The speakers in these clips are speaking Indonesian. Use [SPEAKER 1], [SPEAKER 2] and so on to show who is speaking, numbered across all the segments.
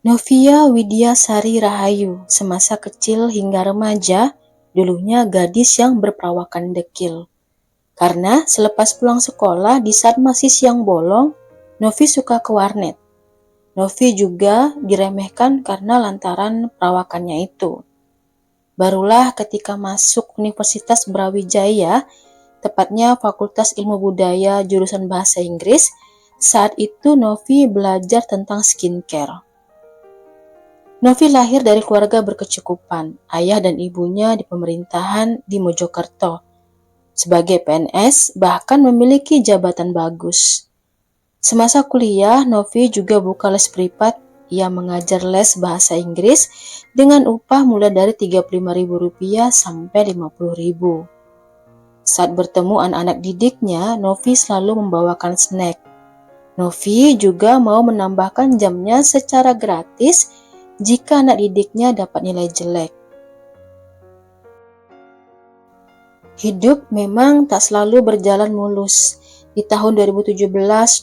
[SPEAKER 1] Novia Widyasari Rahayu, semasa kecil hingga remaja, dulunya gadis yang berperawakan dekil. Karena selepas pulang sekolah di saat masih siang bolong, Novi suka ke warnet. Novi juga diremehkan karena lantaran perawakannya itu. Barulah ketika masuk Universitas Brawijaya, tepatnya Fakultas Ilmu Budaya jurusan Bahasa Inggris, saat itu Novi belajar tentang skincare. Novi lahir dari keluarga berkecukupan, ayah dan ibunya di pemerintahan di Mojokerto. Sebagai PNS, bahkan memiliki jabatan bagus. Semasa kuliah, Novi juga buka les privat. Ia mengajar les bahasa Inggris dengan upah mulai dari Rp35.000 sampai Rp50.000. Saat bertemu anak-anak didiknya, Novi selalu membawakan snack. Novi juga mau menambahkan jamnya secara gratis jika anak didiknya dapat nilai jelek. Hidup memang tak selalu berjalan mulus. Di tahun 2017,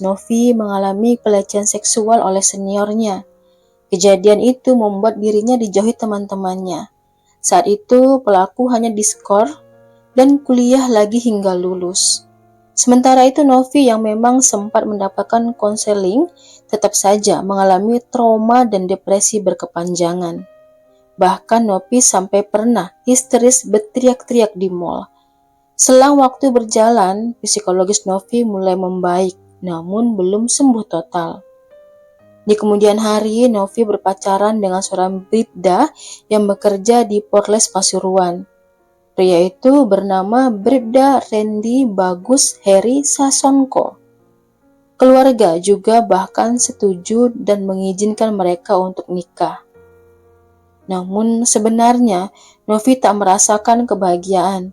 [SPEAKER 1] Novi mengalami pelecehan seksual oleh seniornya. Kejadian itu membuat dirinya dijauhi teman-temannya. Saat itu, pelaku hanya diskor dan kuliah lagi hingga lulus. Sementara itu, Novi yang memang sempat mendapatkan konseling, tetap saja mengalami trauma dan depresi berkepanjangan. Bahkan Novi sampai pernah histeris berteriak-teriak di mall. Selang waktu berjalan, psikologis Novi mulai membaik, namun belum sembuh total. Di kemudian hari, Novi berpacaran dengan seorang bribda yang bekerja di Polres Pasuruan. Pria itu bernama Bribda Randy Bagus Heri Sasongko. Keluarga juga bahkan setuju dan mengizinkan mereka untuk nikah. Namun sebenarnya Novi tak merasakan kebahagiaan.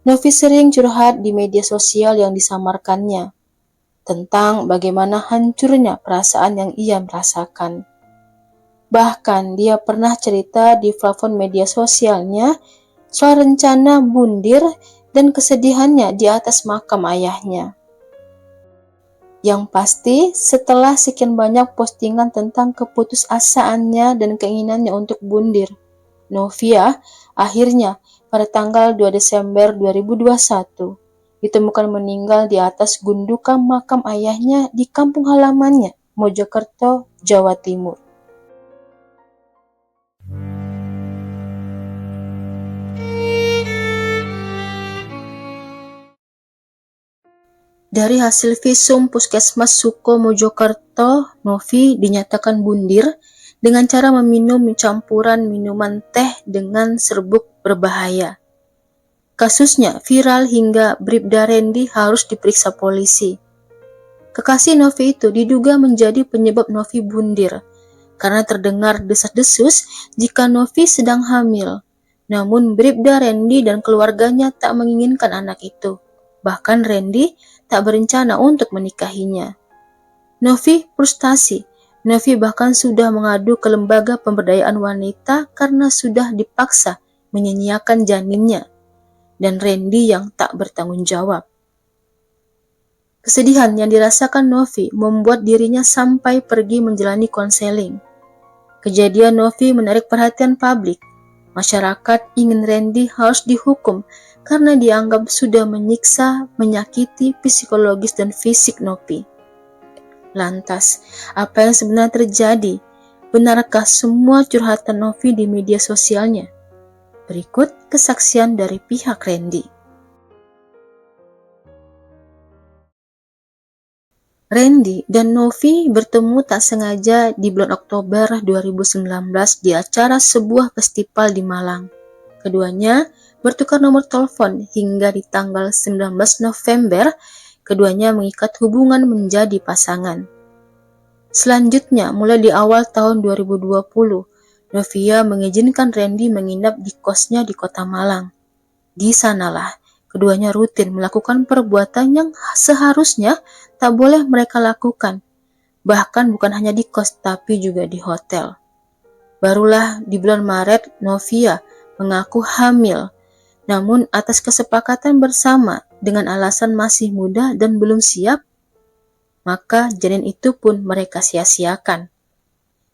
[SPEAKER 1] Novi sering curhat di media sosial yang disamarkannya tentang bagaimana hancurnya perasaan yang ia merasakan. Bahkan dia pernah cerita di platform media sosialnya soal rencana bundir dan kesedihannya di atas makam ayahnya. Yang pasti, setelah sekian banyak postingan tentang keputusasaannya dan keinginannya untuk bundir, Novia akhirnya pada tanggal 2 Desember 2021 ditemukan meninggal di atas gundukan makam ayahnya di kampung halamannya, Mojokerto, Jawa Timur. Dari hasil visum Puskesmas Suko Mojokerto, Novi dinyatakan bundir dengan cara meminum campuran minuman teh dengan serbuk berbahaya. Kasusnya viral hingga Bribda Randy harus diperiksa polisi. Kekasih Novi itu diduga menjadi penyebab Novi bundir karena terdengar desas-desus jika Novi sedang hamil. Namun Bribda Randy dan keluarganya tak menginginkan anak itu. Bahkan Randy tak berencana untuk menikahinya. Novi frustasi. Novi bahkan sudah mengadu ke lembaga pemberdayaan wanita karena sudah dipaksa menyanyiakan janinnya. Dan Randy yang tak bertanggung jawab. Kesedihan yang dirasakan Novi membuat dirinya sampai pergi menjalani konseling. Kejadian Novi menarik perhatian publik. Masyarakat ingin Randy harus dihukum karena dianggap sudah menyiksa, menyakiti psikologis dan fisik Novi. Lantas, apa yang sebenarnya terjadi? Benarkah semua curhatan Novi di media sosialnya? Berikut kesaksian dari pihak Randy. Randy dan Novi bertemu tak sengaja di bulan Oktober 2019 di acara sebuah festival di Malang. Keduanya bertukar nomor telepon hingga di tanggal 19 November, keduanya mengikat hubungan menjadi pasangan. Selanjutnya, mulai di awal tahun 2020, Novia mengizinkan Randy menginap di kosnya di kota Malang. Di sanalah, keduanya rutin melakukan perbuatan yang seharusnya tak boleh mereka lakukan. Bahkan bukan hanya di kos, tapi juga di hotel. Barulah di bulan Maret, Novia mengaku hamil. Namun atas kesepakatan bersama dengan alasan masih muda dan belum siap, maka janin itu pun mereka sia-siakan.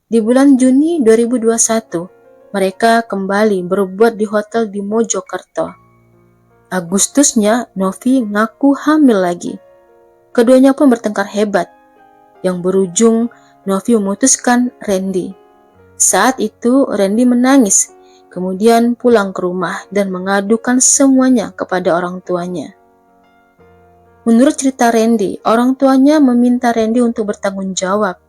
[SPEAKER 1] Di bulan Juni 2021, mereka kembali berbuat di hotel di Mojokerto. Agustusnya, Novi ngaku hamil lagi. Keduanya pun bertengkar hebat, yang berujung Novi memutuskan Randy. Saat itu, Randy menangis, kemudian pulang ke rumah dan mengadukan semuanya kepada orang tuanya. Menurut cerita Randy, orang tuanya meminta Randy untuk bertanggung jawab.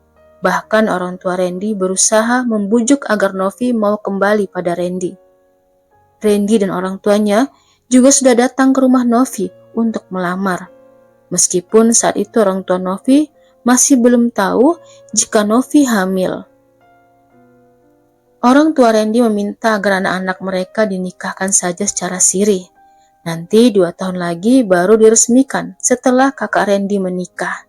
[SPEAKER 1] Bahkan orang tua Randy berusaha membujuk agar Novi mau kembali pada Randy. Randy dan orang tuanya juga sudah datang ke rumah Novi untuk melamar. Meskipun saat itu orang tua Novi masih belum tahu jika Novi hamil. Orang tua Randy meminta agar anak-anak mereka dinikahkan saja secara siri. Nanti 2 tahun lagi baru diresmikan setelah kakak Randy menikah.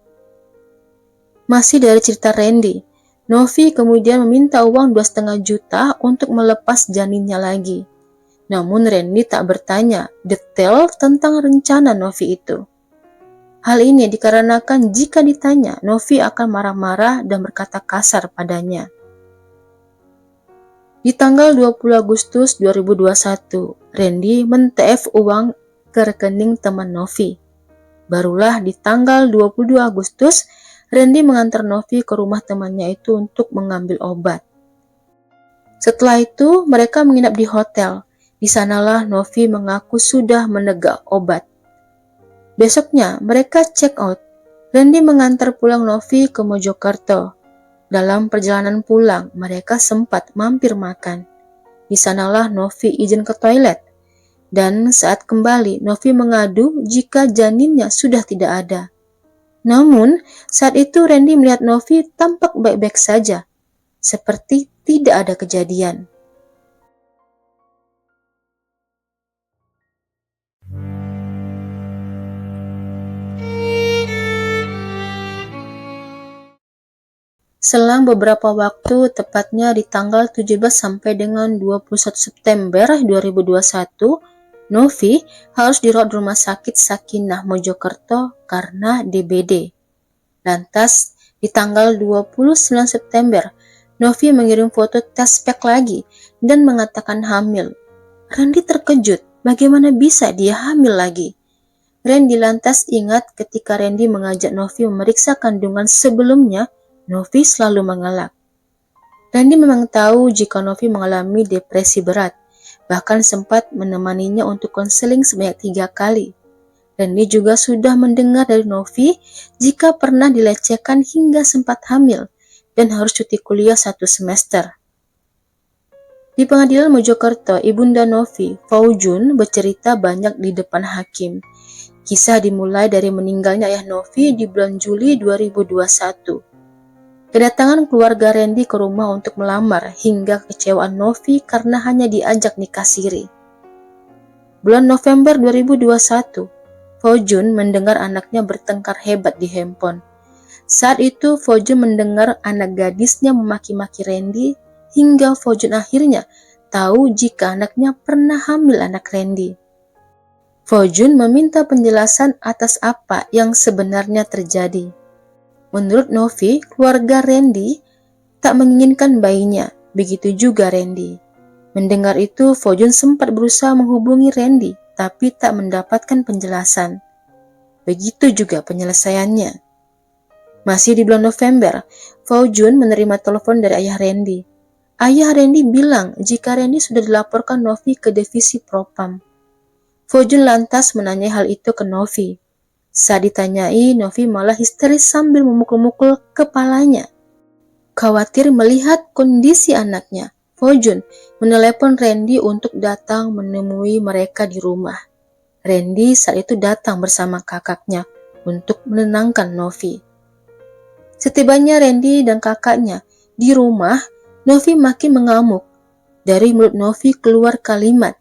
[SPEAKER 1] Masih dari cerita Randy, Novi kemudian meminta uang 2,5 juta untuk melepas janinnya lagi. Namun Randy tak bertanya detail tentang rencana Novi itu. Hal ini dikarenakan jika ditanya, Novi akan marah-marah dan berkata kasar padanya. Di tanggal 20 Agustus 2021, Randy men-TF uang ke rekening teman Novi. Barulah di tanggal 22 Agustus, Randy mengantar Novi ke rumah temannya itu untuk mengambil obat. Setelah itu, mereka menginap di hotel. Di sanalah Novi mengaku sudah menegak obat. Besoknya, mereka check out. Randy mengantar pulang Novi ke Mojokerto. Dalam perjalanan pulang, mereka sempat mampir makan. Di sanalah Novi izin ke toilet. Dan saat kembali, Novi mengadu jika janinnya sudah tidak ada. Namun, saat itu Randy melihat Novi tampak baik-baik saja, seperti tidak ada kejadian. Selang beberapa waktu, tepatnya di tanggal 17 sampai dengan 21 September 2021, Novi harus dirawat di Rumah Sakit Sakinah Mojokerto karena DBD. Lantas, di tanggal 29 September, Novi mengirim foto tes pack lagi dan mengatakan hamil. Randy terkejut, bagaimana bisa dia hamil lagi? Randy lantas ingat ketika Randy mengajak Novi memeriksa kandungan sebelumnya, Novi selalu mengelak. Randy memang tahu jika Novi mengalami depresi berat, bahkan sempat menemaninya untuk konseling sebanyak 3 kali. Randy juga sudah mendengar dari Novi jika pernah dilecehkan hingga sempat hamil dan harus cuti kuliah 1 semester. Di pengadilan Mojokerto, ibunda Novi, Faujun, bercerita banyak di depan hakim. Kisah dimulai dari meninggalnya ayah Novi di bulan Juli 2021. Kedatangan keluarga Randy ke rumah untuk melamar hingga kekecewaan Novi karena hanya diajak nikah siri. Bulan November 2021, Faujun mendengar anaknya bertengkar hebat di handphone. Saat itu Faujun mendengar anak gadisnya memaki-maki Randy hingga Faujun akhirnya tahu jika anaknya pernah hamil anak Randy. Faujun meminta penjelasan atas apa yang sebenarnya terjadi. Menurut Novi, keluarga Randy tak menginginkan bayinya, begitu juga Randy. Mendengar itu, Faujun sempat berusaha menghubungi Randy, tapi tak mendapatkan penjelasan. Begitu juga penyelesaiannya. Masih di bulan November, Faujun menerima telepon dari ayah Randy. Ayah Randy bilang jika Randy sudah dilaporkan Novi ke divisi Propam. Faujun lantas menanyai hal itu ke Novi. Saat ditanyai, Novi malah histeris sambil memukul-mukul kepalanya. Khawatir melihat kondisi anaknya, Faujun menelepon Randy untuk datang menemui mereka di rumah. Randy saat itu datang bersama kakaknya untuk menenangkan Novi. Setibanya Randy dan kakaknya di rumah, Novi makin mengamuk. Dari mulut Novi keluar kalimat,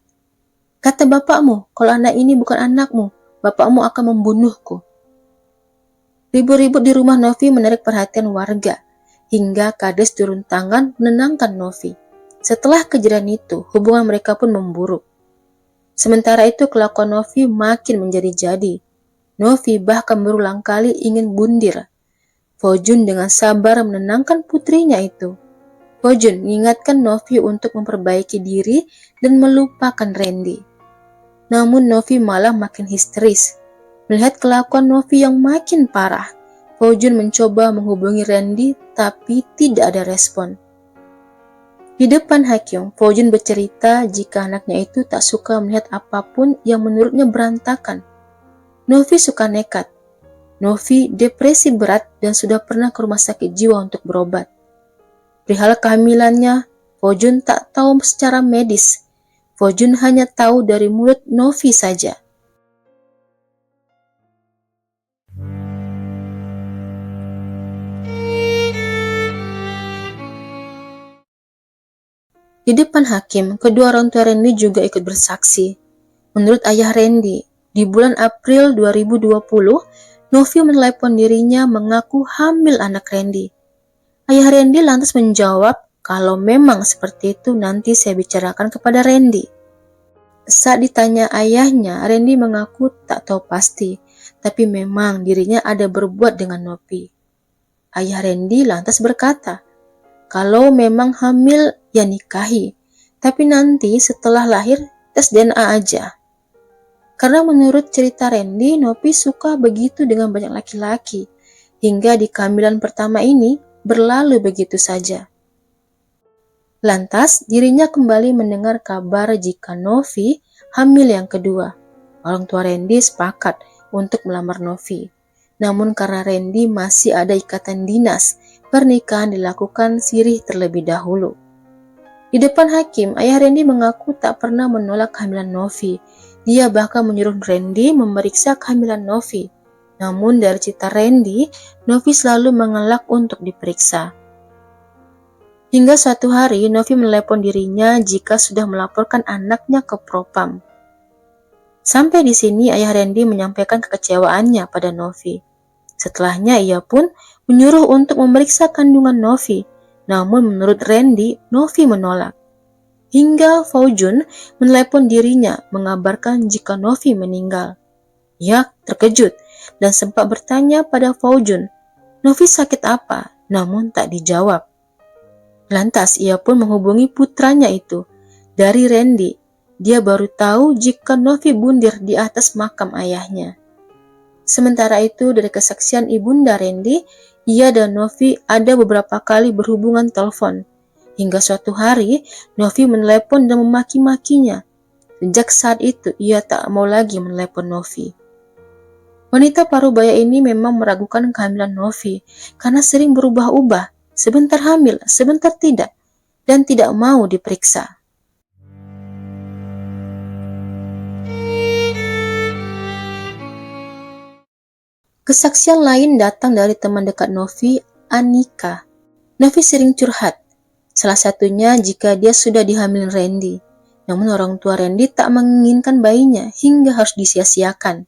[SPEAKER 1] "Kata bapakmu, kalau anak ini bukan anakmu, bapakmu akan membunuhku." Ribut-ribut di rumah Novi menarik perhatian warga, hingga Kades turun tangan menenangkan Novi. Setelah kejadian itu, hubungan mereka pun memburuk. Sementara itu, kelakuan Novi makin menjadi-jadi. Novi bahkan berulang kali ingin bundir. Faujun dengan sabar menenangkan putrinya itu. Fojun mengingatkan Novi untuk memperbaiki diri dan melupakan Randy. Namun Novi malah makin histeris. Melihat kelakuan Novi yang makin parah, Fojun mencoba menghubungi Randy tapi tidak ada respon. Di depan hakim, Fojun bercerita jika anaknya itu tak suka melihat apapun yang menurutnya berantakan. Novi suka nekat. Novi depresi berat dan sudah pernah ke rumah sakit jiwa untuk berobat. Perihal kehamilannya, Fojun tak tahu secara medis. Fojun hanya tahu dari mulut Novi saja. Di depan hakim, kedua orang tua Randy juga ikut bersaksi. Menurut ayah Randy, di bulan April 2020, Novi menelepon dirinya mengaku hamil anak Randy. Ayah Randy lantas menjawab, kalau memang seperti itu nanti saya bicarakan kepada Randy. Saat ditanya ayahnya, Randy mengaku tak tahu pasti, tapi memang dirinya ada berbuat dengan Novi. Ayah Randy lantas berkata, kalau memang hamil ya nikahi, tapi nanti setelah lahir tes DNA aja. Karena menurut cerita Randy, Novi suka begitu dengan banyak laki-laki, hingga di kehamilan pertama ini berlalu begitu saja. Lantas, dirinya kembali mendengar kabar jika Novi hamil yang kedua. Orang tua Randy sepakat untuk melamar Novi. Namun karena Randy masih ada ikatan dinas, pernikahan dilakukan sirih terlebih dahulu. Di depan hakim, ayah Randy mengaku tak pernah menolak kehamilan Novi. Dia bahkan menyuruh Randy memeriksa kehamilan Novi. Namun dari cerita Randy, Novi selalu mengelak untuk diperiksa. Hingga suatu hari, Novi menelepon dirinya jika sudah melaporkan anaknya ke Propam. Sampai di sini ayah Randy menyampaikan kekecewaannya pada Novi. Setelahnya ia pun menyuruh untuk memeriksa kandungan Novi. Namun menurut Randy, Novi menolak. Hingga Fojun menelepon dirinya mengabarkan jika Novi meninggal. Ia terkejut dan sempat bertanya pada Fojun, Novi sakit apa? Namun tak dijawab. Lantas ia pun menghubungi putranya itu. Dari Randy, dia baru tahu jika Novi bundir di atas makam ayahnya. Sementara itu dari kesaksian ibunda Randy, ia dan Novi ada beberapa kali berhubungan telepon. Hingga suatu hari, Novi menelepon dan memaki-makinya. Sejak saat itu, ia tak mau lagi menelepon Novi. Wanita parubaya ini memang meragukan kehamilan Novi karena sering berubah-ubah, sebentar hamil, sebentar tidak, dan tidak mau diperiksa. Kesaksian lain datang dari teman dekat Novi, Anika. Novi sering curhat, salah satunya jika dia sudah dihamilin Randy. Namun orang tua Randy tak menginginkan bayinya hingga harus disia-siakan.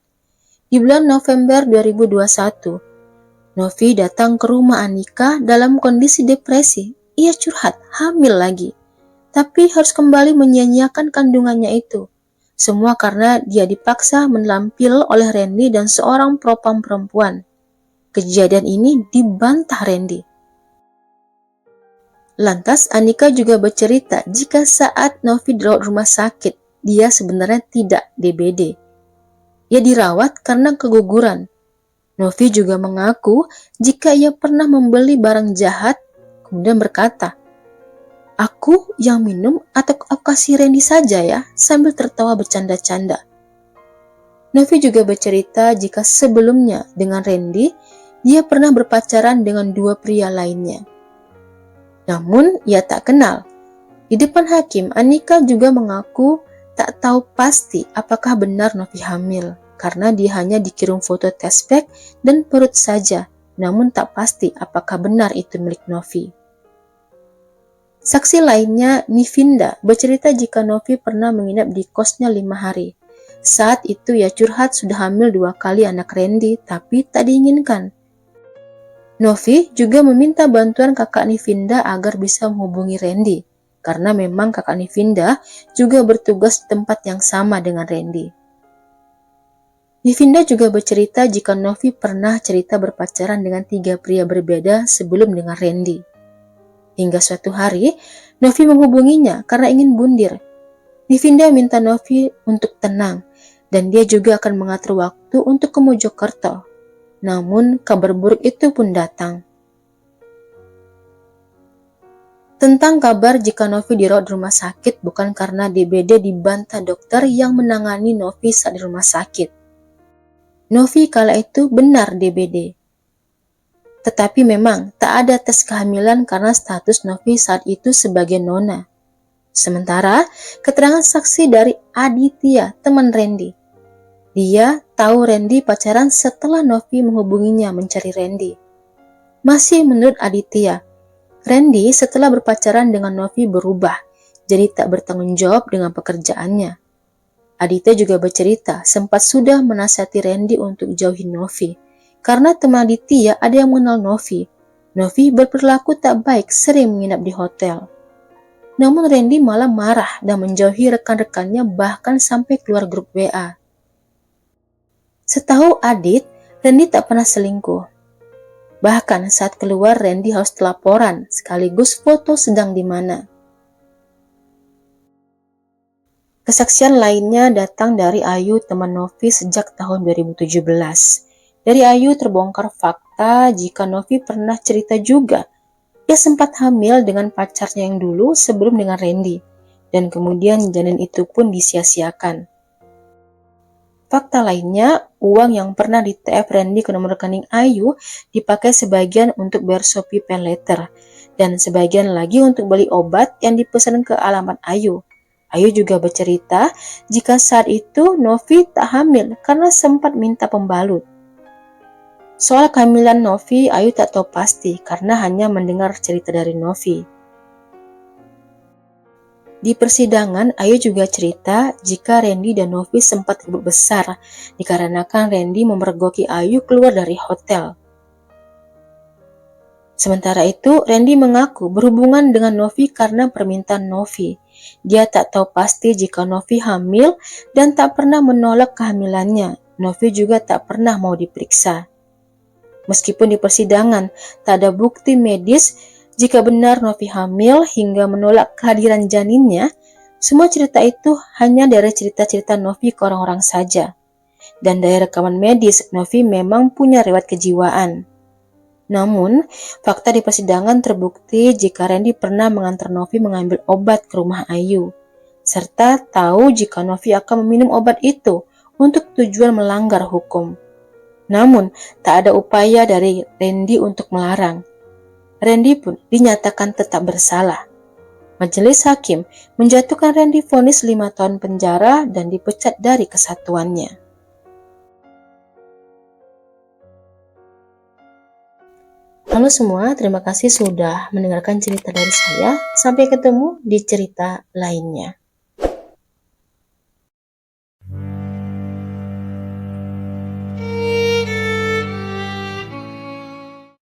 [SPEAKER 1] Di bulan November 2021, Novi datang ke rumah Anika dalam kondisi depresi. Ia curhat, hamil lagi. Tapi harus kembali menyia-nyiakan kandungannya itu. Semua karena dia dipaksa menampil oleh Randy dan seorang propam perempuan. Kejadian ini dibantah Randy. Lantas Anika juga bercerita jika saat Novi dirawat rumah sakit, dia sebenarnya tidak DBD. Ia dirawat karena keguguran. Novi juga mengaku jika ia pernah membeli barang jahat, kemudian berkata, aku yang minum atau aku kasih Randy saja ya, sambil tertawa bercanda-canda. Novi juga bercerita jika sebelumnya dengan Randy, dia pernah berpacaran dengan dua pria lainnya. Namun ia tak kenal. Di depan hakim, Anika juga mengaku tak tahu pasti apakah benar Novi hamil, karena dia hanya dikirim foto tespek dan perut saja, namun tak pasti apakah benar itu milik Novi. Saksi lainnya, Nivinda, bercerita jika Novi pernah menginap di kosnya 5 hari. Saat itu ia curhat sudah hamil 2 kali anak Randy, tapi tak diinginkan. Novi juga meminta bantuan kakak Nivinda agar bisa menghubungi Randy, karena memang kakak Nivinda juga bertugas di tempat yang sama dengan Randy. Nivinda juga bercerita jika Novi pernah cerita berpacaran dengan 3 pria berbeda sebelum dengan Randy. Hingga suatu hari, Novi menghubunginya karena ingin bundir. Nivinda minta Novi untuk tenang, dan dia juga akan mengatur waktu untuk ke Mojokerto. Namun, kabar buruk itu pun datang. Tentang kabar jika Novi dirawat di rumah sakit bukan karena DBD dibantah dokter yang menangani Novi saat di rumah sakit. Novi kala itu benar DBD. Tetapi memang tak ada tes kehamilan karena status Novi saat itu sebagai nona. Sementara keterangan saksi dari Aditya, teman Randy. Dia tahu Randy pacaran setelah Novi menghubunginya mencari Randy. Masih menurut Aditya, Randy setelah berpacaran dengan Novi berubah, jadi tak bertanggung jawab dengan pekerjaannya. Aditya juga bercerita sempat sudah menasihati Randy untuk jauhi Novi, karena teman Aditya ada yang mengenal Novi. Novi berperilaku tak baik, sering menginap di hotel. Namun Randy malah marah dan menjauhi rekan-rekannya bahkan sampai keluar grup WA. Setahu Adit, Randy tak pernah selingkuh. Bahkan saat keluar Randy harus laporan sekaligus foto sedang di mana. Kesaksian lainnya datang dari Ayu, teman Novi sejak tahun 2017. Dari Ayu terbongkar fakta jika Novi pernah cerita juga. Ia sempat hamil dengan pacarnya yang dulu sebelum dengan Randy. Dan kemudian janin itu pun disia-siakan. Fakta lainnya, uang yang pernah di TF Randy ke nomor rekening Ayu dipakai sebagian untuk bayar Shopee Paylater. Dan sebagian lagi untuk beli obat yang dipesan ke alamat Ayu. Ayu juga bercerita jika saat itu Novi tak hamil karena sempat minta pembalut. Soal kehamilan Novi, Ayu tak tahu pasti karena hanya mendengar cerita dari Novi. Di persidangan, Ayu juga cerita jika Randy dan Novi sempat ribut besar dikarenakan Randy memergoki Ayu keluar dari hotel. Sementara itu, Randy mengaku berhubungan dengan Novi karena permintaan Novi. Dia tak tahu pasti jika Novi hamil dan tak pernah menolak kehamilannya. Novi juga tak pernah mau diperiksa. Meskipun di persidangan tak ada bukti medis jika benar Novi hamil hingga menolak kehadiran janinnya, semua cerita itu hanya dari cerita-cerita Novi ke orang-orang saja. Dan dari rekaman medis, Novi memang punya riwayat kejiwaan. Namun, fakta di persidangan terbukti jika Randy pernah mengantar Novi mengambil obat ke rumah Ayu, serta tahu jika Novi akan meminum obat itu untuk tujuan melanggar hukum. Namun, tak ada upaya dari Randy untuk melarang. Randy pun dinyatakan tetap bersalah. Majelis hakim menjatuhkan Randy vonis 5 tahun penjara dan dipecat dari kesatuannya. Halo semua, terima kasih sudah mendengarkan cerita dari saya. Sampai ketemu di cerita lainnya.